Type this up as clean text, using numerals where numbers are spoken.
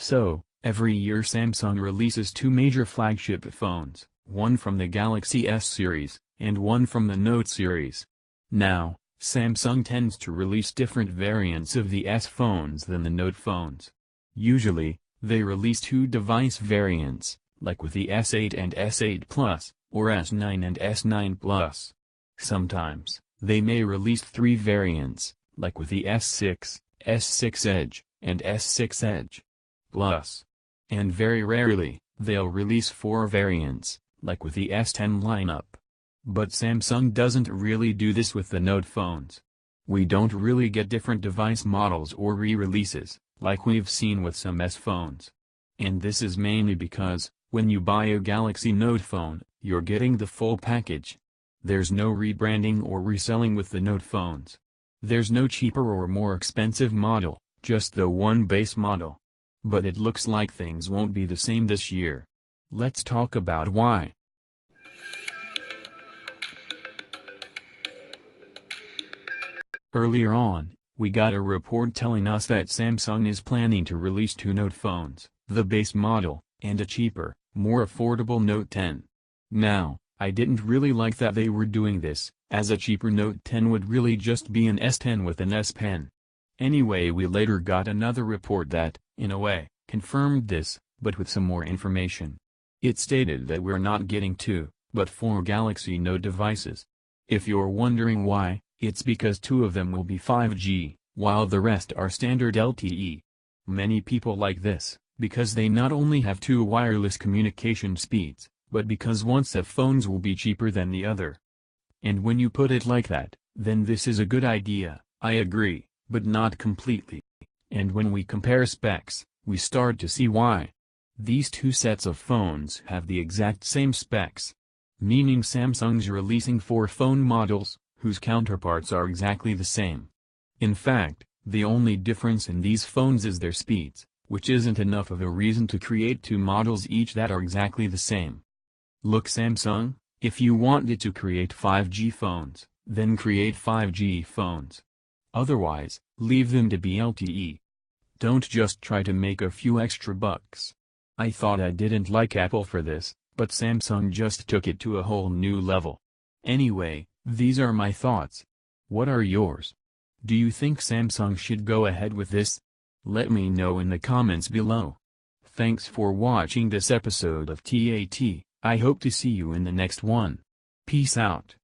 So, every year Samsung releases two major flagship phones, one from the Galaxy S series, and one from the Note series. Now, Samsung tends to release different variants of the S phones than the Note phones. Usually, they release two device variants, like with the S8 and S8 Plus, or S9 and S9 Plus. Sometimes, they may release three variants, like with the S6, S6 Edge, and S6 Edge Plus. And very rarely, they'll release four variants, like with the S10 lineup. But Samsung doesn't really do this with the Note phones. We don't really get different device models or re-releases, like we've seen with some S phones. And this is mainly because, when you buy a Galaxy Note phone, you're getting the full package. There's no rebranding or reselling with the Note phones. There's no cheaper or more expensive model, just the one base model. But it looks like things won't be the same this year. Let's talk about why. Earlier on, we got a report telling us that Samsung is planning to release two Note phones, the base model, and a cheaper, more affordable Note 10. Now, I didn't really like that they were doing this, as a cheaper Note 10 would really just be an S10 with an S Pen. Anyway, we later got another report that, in a way, confirmed this, but with some more information. It stated that we're not getting two, but four Galaxy Note devices. If you're wondering why, it's because two of them will be 5G, while the rest are standard LTE. Many people like this, because they not only have two wireless communication speeds, but because one set of phones will be cheaper than the other. And when you put it like that, then this is a good idea, I agree, but not completely. And when we compare specs, we start to see why. These two sets of phones have the exact same specs. Meaning Samsung's releasing four phone models, whose counterparts are exactly the same. In fact, the only difference in these phones is their speeds, which isn't enough of a reason to create two models each that are exactly the same. Look Samsung, if you wanted to create 5G phones, then create 5G phones. Otherwise, leave them to be LTE. Don't just try to make a few extra bucks. I thought I didn't like Apple for this, but Samsung just took it to a whole new level. Anyway, these are my thoughts. What are yours? Do you think Samsung should go ahead with this? Let me know in the comments below. Thanks for watching this episode of TAT, I hope to see you in the next one. Peace out.